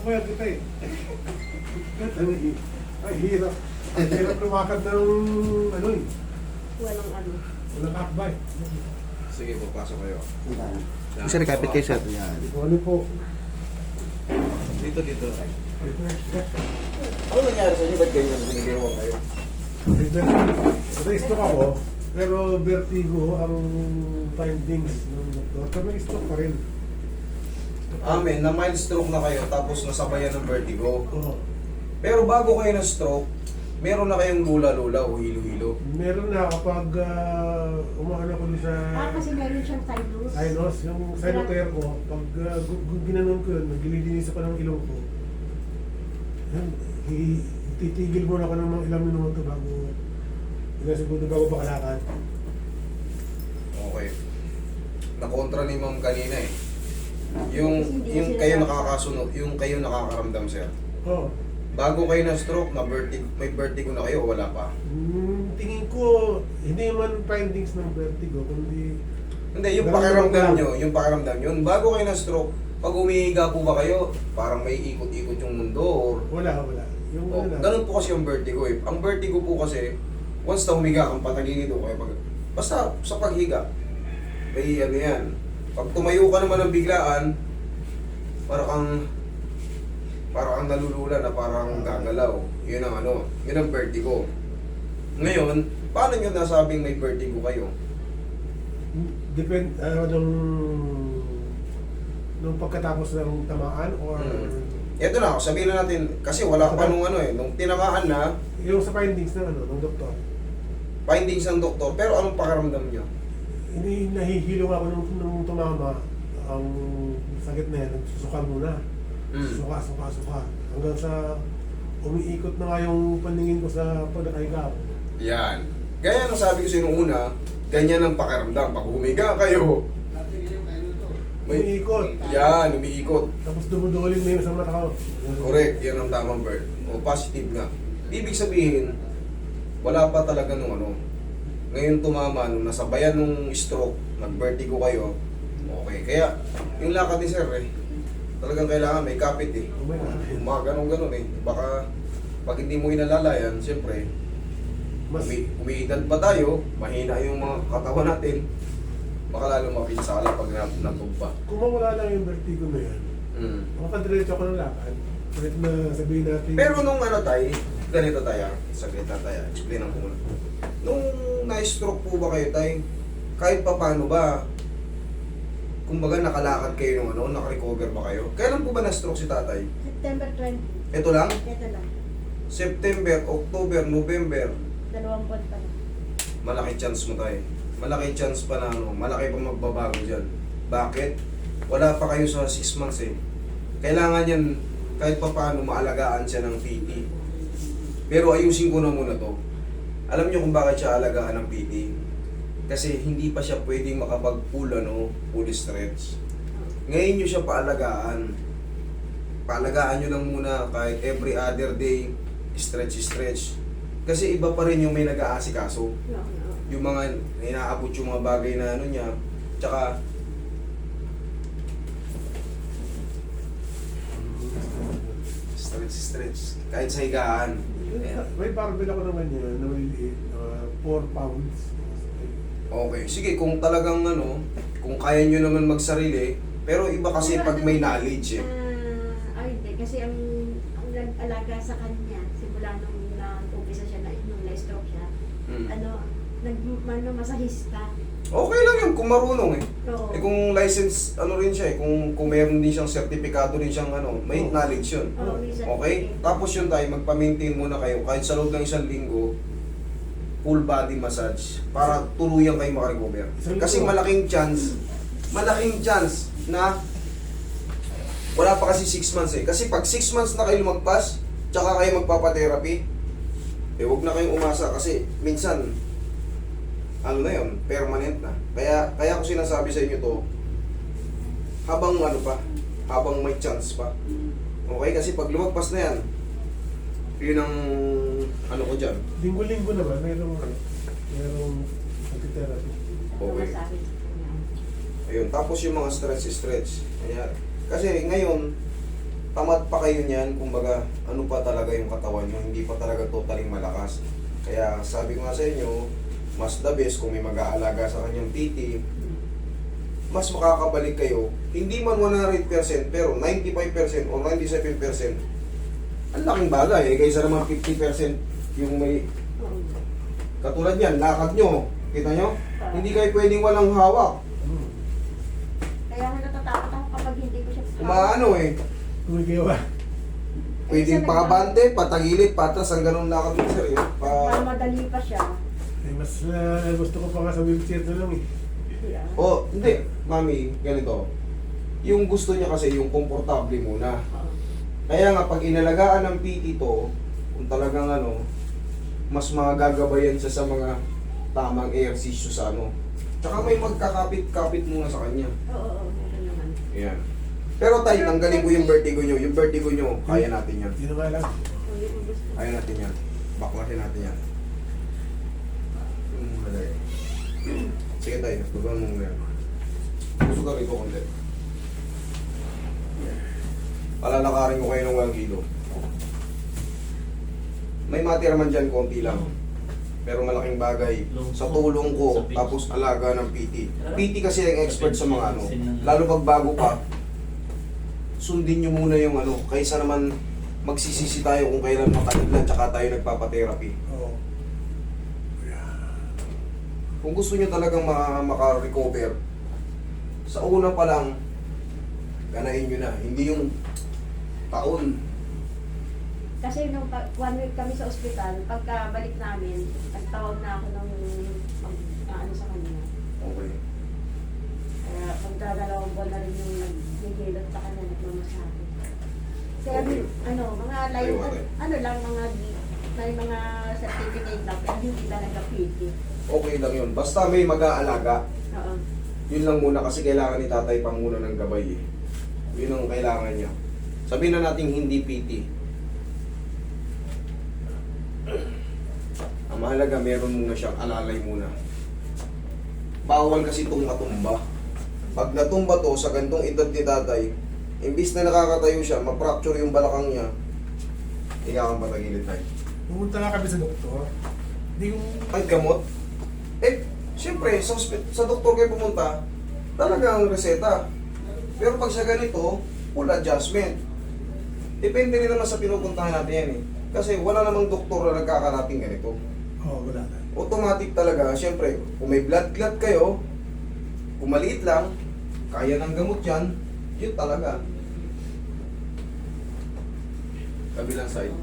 Pinapabayad kita eh. Ay, hirap. Ang hirap lumakad ng ano eh. Walang ano. Walang hakbay. Sige po, pasok kayo. Sir, kapit kayo, sir. Yan. Ano po? Dito. Ano nangyari sa inyo? Ba't ganyan binigyan kayo? Nag-stroke ako, pero vertigo ang findings ng doktor. Pero nag-stroke pa rin. Amen, na mild stroke na kayo tapos nasabayan ng vertigo. Oo. Pero bago kayo na stroke, meron na kayong lula-lula o hilo-hilo. Meron na kapag umaano ko din sa Kasi meron siyang sinus. sinus, yung sinocare ko, pag ginanon ko yun, naglilinis ako ng ilong ko. Yan, titigil muna ako ng mga ilang minuto bago ilang segundo bago pakalakad. Okay. Nakontra ni ma'am kanina eh. Yung kayo nakakasunod, yung kayo nakakaramdam, sir. Oo. Bago kayo na stroke, may vertigo na kayo o wala pa? Tingin ko, hindi man findings ng vertigo, kundi Hindi, yung pakiramdam nyo, yung bago kayo na stroke, pag umihiga po ba kayo, parang may ikot-ikot yung mundo or... wala. Yung Oh, wala. ganun po kasi yung vertigo eh. Ang vertigo po kasi, once na humiga kang patagilid o kaya basta sa paghiga, may ano yan. Pag tumayo ka naman ng biglaan, parang kang nalulula na parang gagalaw. Yun ang ano, yun ang vertigo. Ngayon, paano nyo nasabing may vertigo kayo? Depend, nung pagkatapos ng tamaan or Ito na, sabihin na natin, kasi wala pa nung ano eh, nung tinamaan na, yung sa findings ng doktor. findings ng doktor, pero anong pakiramdam nyo? Hindi nahihilo ako nung tumama, ang sakit na yan, nagsusuka muna. Suka. Hanggang sa umiikot na nga yung paningin ko sa pagkakahiga ko. Yan. Gaya ng sabi ko sa inyo una, ganyan ang pakiramdam. Pag humiga kayo, Umiikot. yan, umiikot. Tapos dumuduling na yun sa mata ko. Correct, yan ang tamang word. O positive nga. Ibig sabihin, wala pa talaga nung ano. Ngayon tumama, nung nasabayan nung stroke, nag-vertigo kayo, okay. Kaya, yung lakad ni sir eh, talagang kailangan may kapit eh. Mga ganun eh. Baka, pag hindi mo inalalayan, siyempre, Mas umiidad pa tayo, mahina yung mga katawan natin, baka lalo mapinsala pag natugba. kung mawala lang yung vertigo na yan, makakadiretso ako ng lakad. Kahit na sabihin natin... Pero nung ano tayo, ganito tayo, saglit na tayo, explain ang muna. Nung na-stroke po ba kayo tayo, kahit pa paano ba, kumbaga nakalakad kayo nung ano, nakarecover ba kayo? Kailan po ba na-stroke si tatay? September 20. Ito lang? Ito lang. September, October, November, 2 buwan pa lang. malaki chance mo tayo. Malaki chance pa na ano, malaki pa magbabago dyan. Bakit? Wala pa kayo sa 6 months eh. Kailangan yan, kahit pa paano maalagaan siya ng PT. Pero ayusin ko na muna to. Alam niyo kung bakit siya alagaan ng PT? Kasi hindi pa siya pwedeng makapag-pull pull stretch. Ngayon nyo siya paalagaan. Paalagaan nyo lang muna kahit every other day, stretch. Kasi iba pa rin yung may nag-aasikaso. No. Yung mga inaabot yung mga bagay na ano niya. Tsaka, stretch. Kahit sa higaan. May barbell ako naman yan na maliliit, 4 pounds. Okay. Sige, kung talagang ano, kung kaya nyo naman magsarili, pero iba kasi pag may knowledge eh. Hindi. Kasi ang nag-alaga sa kanya, simula nung na-umpisa siya, nung na-stroke siya, masahista. Okay lang yun kung marunong eh. Oo. Eh kung license, ano rin siya eh, kung meron din siyang sertipikado rin siyang ano, may knowledge yun. Oo, minsan. Okay? Tapos yun tayo, magpa-maintain muna kayo kahit sa loob ng 1 linggo, full body massage para tuluyan kayo makarecover. Kasi malaking chance na wala pa kasi 6 months eh. Kasi pag 6 months na kayo lumagpas, tsaka kayo magpapa-therapy, eh wag na kayong umasa kasi minsan ano na yun, permanent na. Kaya ko sinasabi sa inyo to, habang may chance pa. Okay? Kasi pag lumagpas na yan, yun ang ano ko dyan. Linggo-linggo naman, merong anti-therapy. Okay. Sabi sa kanya. Ayun, tapos yung mga stretch. Ayan. Kasi ngayon, tamad pa kayo niyan, kumbaga, ano pa talaga yung katawan nyo, hindi pa talaga totaling malakas. Kaya sabi ko nga sa inyo, mas the best kung may mag-aalaga sa kanyang PT, mas makakabalik kayo, hindi man 100%, pero 95% o 97%, ang laking bagay eh, kaysa naman 50% yung may, Oo. katulad yan, lakad nyo, kita nyo? Hindi kayo pwedeng walang hawak. Kaya nga natatakot ako kapag hindi ko siya Umaano eh, Kumikiwa. pwedeng pakabante, patagilid, patras, ang ganun lakad mo sir. Madali pa siya. Eh, mas gusto ko pa nga sa wheelchair na lang eh. Yeah. O, hindi, mami, ganito. Yung gusto niya kasi yung komportable muna. Oo. Kaya nga, pag inalagaan ng PT to, kung talagang ano, mas magagabayan siya sa mga tamang ehersisyo sa ano. Tsaka may magkakapit-kapit muna sa kanya. Oo, meron naman. Ayan. Pero tayo, tanggalin ko yung vertigo nyo. Yung vertigo nyo, kaya natin yan. Sino nga lang? Hindi ko gusto. Kaya natin yan. Baklasin natin yan. Madali. Sige tayo, turuan mo muna yan. Gusto ka rito konti. Palalakarin ko kayo ng 1 kilo. May matira man dyan, konti lang. Pero malaking bagay. Sa tulong ko, tapos alaga ng PT. PT kasi ang expert sa mga ano. Lalo pag bago pa, sundin nyo muna yung ano. Kaysa naman magsisisi tayo kung kailan makataglan, tsaka tayo nagpapatherapy. Oo. Kung gusto nyo talagang maka-recover, sa una pa lang, ganahin nyo na. Hindi yung taon. Kasi nung 1 week kami sa ospital, pagkabalik namin, nagtawag na ako ng ano sa kanya. Okay. Kaya pagdadalawang buwan na rin yung naghihilot sa kanya, nagmamasahe. Kaya Okay. ano, mga line, Ayun, okay. ano lang, may mga certificate lang, pero hindi talaga PT. Okay lang yun. Basta may mag-aalaga. Oo. Yun lang muna kasi kailangan ni tatay pang muna ng gabay eh. Yun ang kailangan niya. Sabihin na natin hindi PT. Ang mahalaga meron muna siyang alalay muna. Bawal kasi itong matumba. Pag natumba to sa gantong edad ni tatay, imbis na nakakatayo siya, ma-fracture yung balakang niya, ikaw ang patagilid tayo. Pumunta na kami sa doktor. Hindi ko... Ay, gamot? Eh, siyempre, sa doktor kayo pumunta, talagang reseta. Pero pag sa ganito, full adjustment. Depende rin naman sa pinupuntahan natin yan eh. Kasi wala namang doktor na nagkakarating ganito. Oo, wala na. Automatic talaga, siyempre, kung may blood clot kayo, kung maliit lang, kaya ng gamot yan, yun talaga. Kabilang side.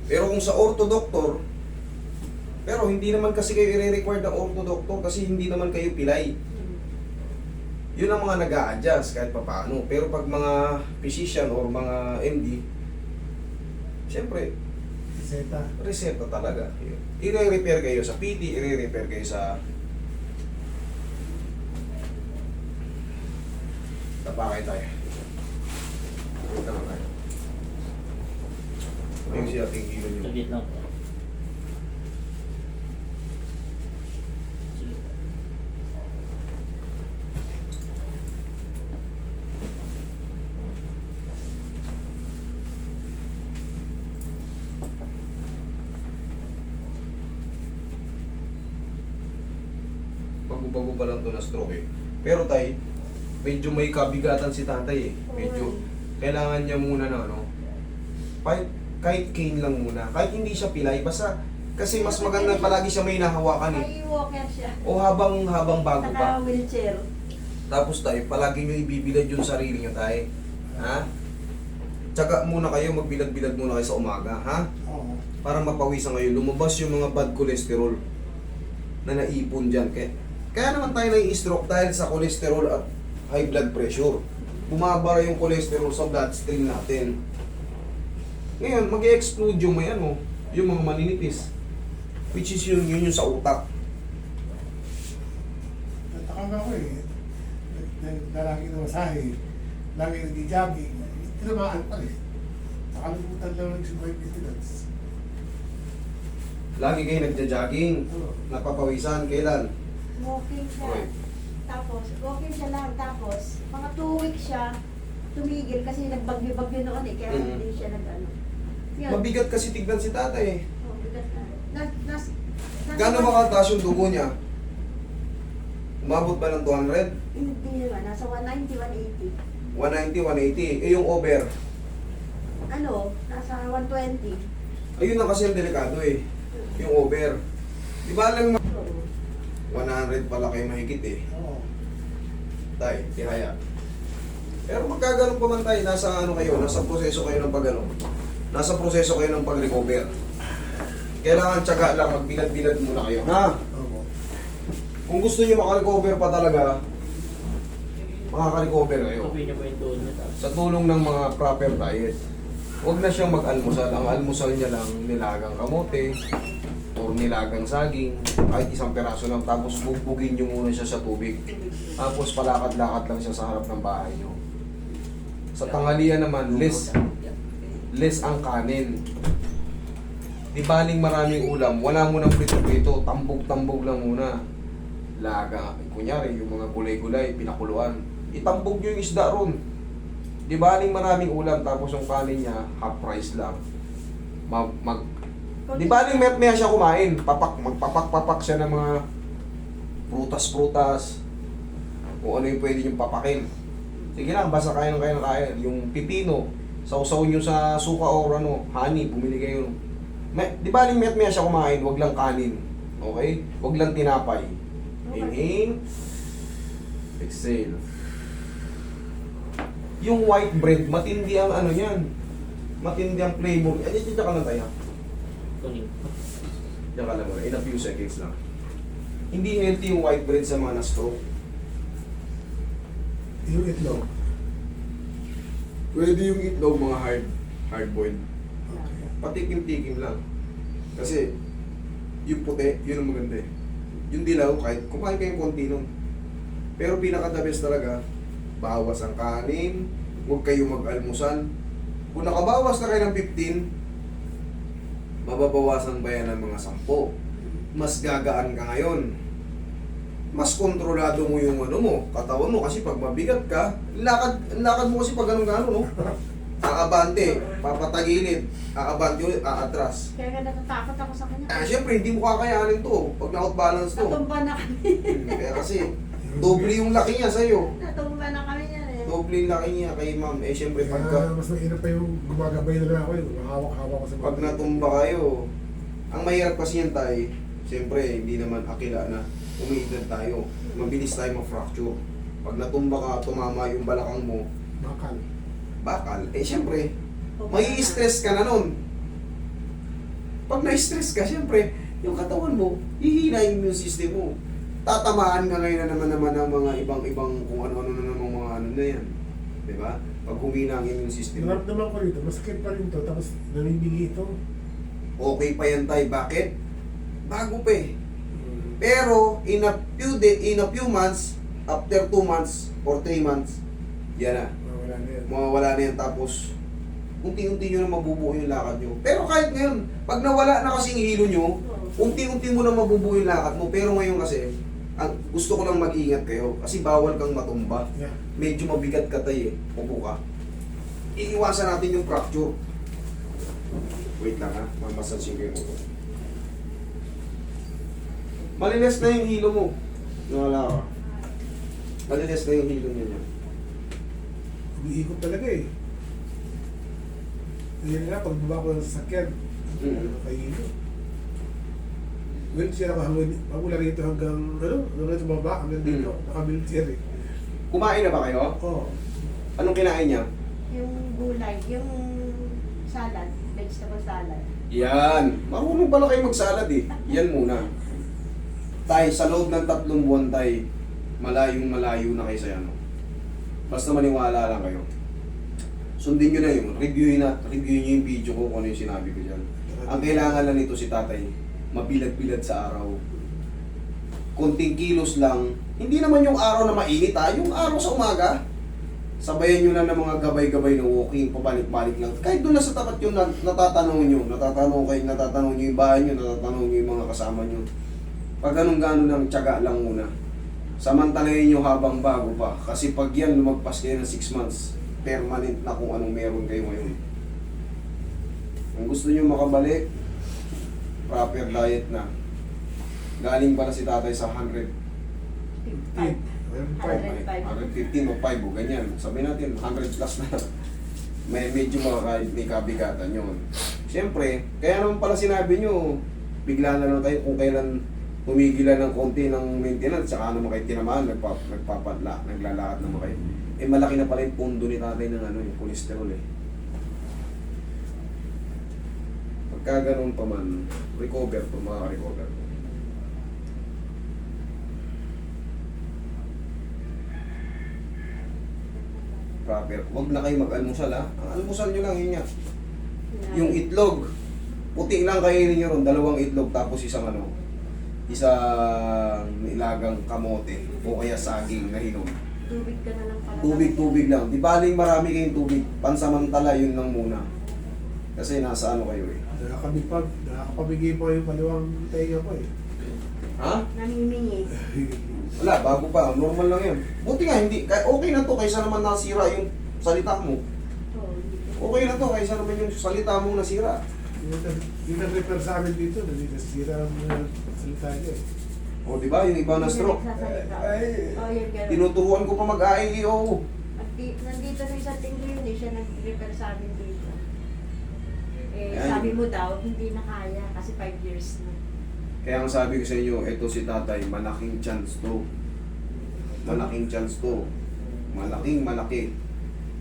Pero kung sa orthodoktor, pero hindi naman kasi kayo i-require ng orthodoktor kasi hindi naman kayo pilay. Yun ang mga nag-a-adjust kahit papaano. Pero pag mga physician or mga MD, siyempre, Reseta. reseta talaga. I-repair kayo sa PT, i-repair kayo sa... Tapakay tayo. Wait lang tayo. Ayun siya, tingin nyo. Saglit lang po. Bago-bago pa lang to na stroke eh. Pero tay, medyo may kabigatan si tatay eh. Medyo kailangan niya muna ng ano, kahit cane lang muna. Kahit hindi siya pilay, basta kasi mas maganda palagi siya may nahawakan eh. May walker siya. O habang bago pa. Saka wheelchair. Tapos tayo, palagi nyo ibibilad yung sarili nyo tayo. Ha? Tsaka muna kayo, magbilad-bilad muna kayo sa umaga, ha? Oo. Para mapawisan kayo, lumabas yung mga bad cholesterol na naipon dyan. Kaya naman tayo nai-stroke dahil sa cholesterol at high blood pressure. Bumabara yung cholesterol sa bloodstream natin. Ngayon, mag-explode yung may ano, yung mga maninipis. Which is yun yung sa utak. Nataka ako eh. Lagi na masahe. Lagi nag-jogging. Tinamaan pa rin. Nakalimutan lang ng survive maintenance. Lagi kayo nagja-jogging, Oo. napapawisan, kailan? Walking siya. Okay. Tapos, okay siya lang. Tapos, mga 2 weeks siya, tumigil kasi nagbagyo-bagyo noon eh. Kaya Mhm. hindi siya nag-ano. Yun. Mabigat kasi tignan si tatay eh. Oh, bigat na. Gano'n ba kataas yung dugo niya? Umabot ba ng 200? Hindi naman. Nasa 190, 180. 190, 180. Eh yung over. Ano? Nasa 120. Ayun na kasi ang delikado eh. Yung over. Di ba lang Oo. 100 pala kayo mahigit eh. Oo. Tay, tihaya. Pero magkaganon pa man tayo, nasa ano kayo, nasa proseso kayo ng pag-ano. Nasa proseso kayo ng pag-recover. Kailangan tiyaga lang, magbilad-bilad muna kayo. Ha? Oo. Kung gusto niyo makarecover pa talaga, makaka-recover kayo. Sabi niyo po yung doon niya. Sa tulong ng mga proper diet. Huwag na siyang mag-almusal. Ang almusal niya lang, nilagang kamote, or nilagang saging, kahit isang peraso lang, tapos bugbugin niyo muna siya sa tubig. Tapos palakad-lakad lang siya sa harap ng bahay niyo. Sa tanghalian naman, less ang kanin. Di baling maraming ulam, wala mo ng prito-prito, tambog-tambog lang muna. Laga, kunyari, yung mga gulay-gulay, pinakuluan. Itambog nyo yung isda ron. Di baling maraming ulam, tapos yung kanin niya, half price lang. Di baling maya siya kumain, magpapak-papak siya ng mga prutas-prutas. Kung ano yung pwede niyong papakin. Sige lang, basta kaya ng kaya. Yung pipino, sausaw nyo sa suka o ano, honey, bumili kayo. Di baling maya siya kumain, wag lang kanin. Okay? Wag lang tinapay. Inhale. Exhale. Yung white bread, matindi ang ano yan. Matindi ang flavor. Ay, diyan ka lang tayo. Kunin. Diyan ka lang muna. In a few seconds lang. Hindi healthy yung white bread sa mga na-stroke. Yung itlog. Pwede yung itlog, mga hard-boiled. Okay. Patikim-tikim lang. Kasi, yung puti, yun ang maganda eh. Yung dilaw, kahit kumain kayong konti nun. Pero pinaka-the best talaga, bawas ang kanin, huwag kayo mag-almusal. Kung nakabawas na kayo ng 15, mababawasan ba yan ng mga 10? Mas gagaan ka ngayon. Mas kontrolado mo yung ano mo, katawan mo, kasi pag mabigat ka, lakad mo kasi pag ganun-ganon, no? Aabante, papatagilid, aabante ulit, aatras. Kaya nga natatakot ako sa kanya. Siyempre, hindi mo kakayanin to pag na-outbalance to. Natumba na kami. Kaya kasi, doble yung laki niya sa'yo. Natumba na kami yan eh. Doble yung laki niya kay ma'am. Siyempre, Kaya pagka, mas mainam pa yung gumagabay na lang ako yung hawak-hawak ko sa pag natumba kayo, ang mahirap kasi yan tayo, siyempre, hindi naman akila na umiidad tayo. Mabilis tayo ma-fracture. Pag natumba ka, tumama yung balakang mo, bakal. siyempre, may stress ka na nun. Pag na-stress ka, siyempre, yung katawan mo, hihina yung immune system mo. Tatamaan ka ngayon na naman ng mga ibang kung ano-ano na namang mga ano na yan. Diba? Pag humina ang immune system mo. Naramdaman ko rito, masakit pa rin to, tapos namimili ito. Okay pa yan tayo. Bakit? Bago pa eh. Pero, in a few months, after 2 months or 3 months, yan na. Wala na yan. Mawawala na yan, tapos unti-unti nyo na mabubuo yung lakad nyo. Pero kahit ngayon, pag nawala na kasing hilo nyo, unti-unti mo na mabubuo yung lakad mo. Pero ngayon kasi, gusto ko lang mag-ingat kayo kasi bawal kang matumba. Yeah. Medyo mabigat ka tayo eh. Upo ka. Iiwasan natin yung fracture. Wait lang ha, mamassage ko yung upo. Malinis na yung hilo mo. Nawala ka. Malinis na yung hilo niya. Umiikot talaga eh. Yan nga, pagbaba ko ng sasakyan, nakahilo. Wheelchair ako hanggang, pagmula rito hanggang, hanggang sa baba, hanggang dito, naka-wheelchair eh. Kumain na ba kayo? Oo. Anong kinain niya? Yung gulay, yung salad, vegetable salad. Yan. Marunong pala kayo magsalad eh. Yan muna. Tay, sa loob ng 3 buwan tay, malayong malayo na kayo sa ano. Basta maniwala lang kayo. Sundin nyo na yun. Review nyo yung video ko kung ano yung sinabi ko dyan. Ang kailangan lang nito si tatay, mabilad-bilad sa araw. Konting kilos lang. Hindi naman yung araw na mainit ha, yung araw sa umaga. Sabayan nyo na ng mga gabay-gabay na walking, pabalik-balik lang. Kahit doon na sa tapat yun, natatanong nyo yung bahay nyo, natatanong nyo yung mga kasama nyo. Pag ganun-ganon ng tiyaga lang muna. Samantalahin nyo habang bago pa. Kasi pag yan, lumagpas kayo ng 6 months, permanent na kung anong meron kayo ngayon. Kung gusto nyo makabalik, proper diet na. Galing pala si tatay sa 100. 115 o 5 o ganyan. Sabi natin, 100 plus na. May medyo may kabigatan yun. Siyempre, kaya naman pala sinabi nyo, bigla na lang tayo kung kailan tumigilan ng konti ng maintenance, saka naman kayo tinamaan, nagpapadla, naglalakad naman kayo. Eh malaki na pala yung pundo ni tatay ng ano, yung cholesterol eh. Pagka ganun pa man, recover to, makaka-recover. Proper. Huwag na kayo mag-almusal ha. Ang almusal nyo lang yun nga. Yung itlog, puti lang kainin nyo ron, 2 itlog tapos isang ano, isang nilagang kamote o kaya saging na hinog. Tubig ka na lang pala. Tubig lang. Di baling marami kayong tubig. Pansamantala yun lang muna. Kasi nasa ano kayo eh. Nakakapabigay pa yung kaliwang tainga ko eh. Ha? Namimingi. Wala, bago pa. Normal lang yan. Buti nga, hindi. Okay na to kaysa naman nasira yung salita mo. Oo, hindi ko. Okay na to kaysa naman yung salita mo nasira. Yung nag-refer sa amin dito, nasira ang salita niya eh. O di ba yung iba na stroke? Nagsasalita. Ay. Oo, yun gano'n. Tinuturuan ko pa mag-IEO. Nandito na isang tinglo yun eh, siya nag-refer sa amin dito. Eh, Ayan. sabi mo daw, hindi na kaya kasi 5 years na. Kaya ang sabi ko sa inyo, ito si tatay, malaking chance to. Malaking chance to. Malaki.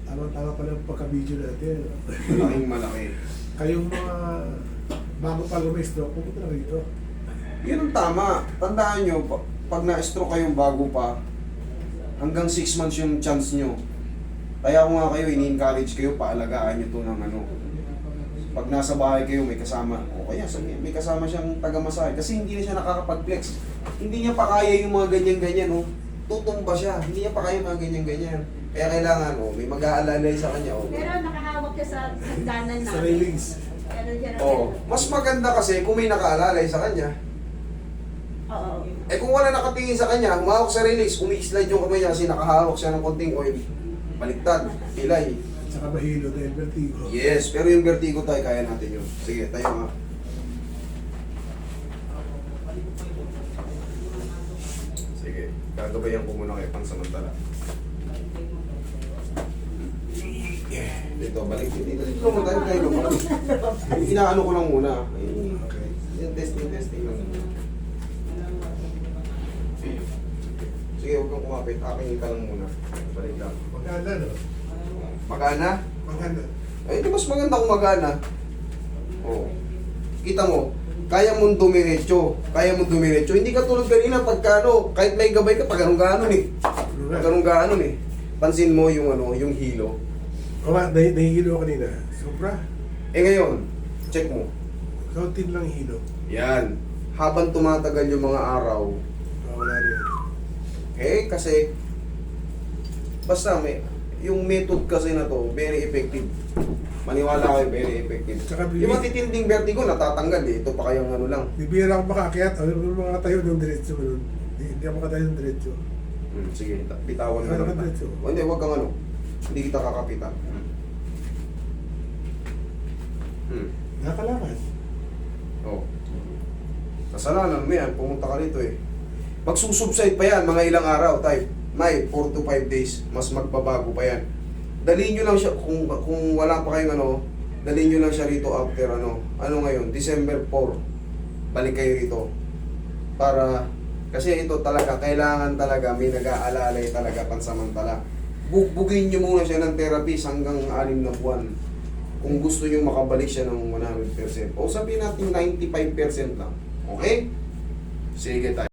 Tama-tama pala ang pagka-video natin. Malaki. Kayong mga bago pa lumistro, pupunta na rito. Yan ang tama. Tandaan nyo, pag na-stroke kayong bago pa, hanggang 6 months yung chance nyo. Kaya kung nga kayo, ini-encourage kayo, paalagaan nyo to ng ano. Pag nasa bahay kayo, may kasama, o kaya may kasama siyang taga-masahe. Kasi hindi na siya nakakapag-flex. Hindi niya pa kaya yung mga ganyan-ganyan, oh. Tutumba siya. Hindi niya pa kaya yung mga ganyan-ganyan. Kaya kailangan, oh, may mag-aalalay sa kanya, oh. Pero nakahawak siya sa hagdanan namin. Sa railings. Ganun siya na Oh, mas maganda kasi kung may nakaalalay sa kanya. Oo. Eh kung wala nakatingin sa kanya, humawak sa release, umi-slide yung kamay niya kasi nakahawak siya ng konting oil. Baliktad, pilay. Saka mahilo dahil vertigo. Yes, pero yung vertigo tayo, kaya natin yun. Sige, tayo nga. Sige, gagabayan ko muna kayo pansamantala. Dito, balik dito. Dito mo tayo kayo. Inaano ko lang muna. Okay. Yung testing lang. Sige, huwag kang kumapit. Aking ka lang muna. Balik lang. Maganda, no? Magana? Maganda. Ay, di mas maganda kung magana. Oo. Kita mo, kaya mong dumiretso. Hindi ka tulad kanina pagka ano, kahit may gabay ka, pag anong eh. Pag anong eh. Pansin mo yung ano, yung hilo. O nga, nahihilo kanina. Sobra. Eh ngayon, check mo. Kauntin lang hilo. Yan. Habang tumatagal yung mga araw, Wala na yun. eh kasi, basta yung method kasi na to, very effective. Maniwala kayo, very effective. Tsaka Yung matitinding vertigo, natatanggal eh. Ito pa kayang ano lang. Bibira ako makaakyat. Ano yung mga tayo ng diretso? Hindi ako makatayo ng diretso. Sige, bitawan mo Ano lang. ka diretso? O hindi, huwag kang ano. Hindi kita kakapitan. Nakakalakad. Oh. Kasalanan mo yan, pumunta ka rito eh. Magsusubside pa yan, mga ilang araw, type. May 4 to 5 days, mas magbabago pa yan. Dalhin nyo lang siya, kung wala pa kayong ano, dalhin nyo lang siya rito after ano ngayon, December 4. Balik kayo rito. Para, kasi ito talaga, kailangan talaga, may nag-aalalay talaga pansamantala. Bugbugin nyo muna siya ng therapist hanggang 6 na buwan. Kung gusto nyo makabalik siya ng 100%. O sabihin natin 95% lang. Okay? Sige tayo.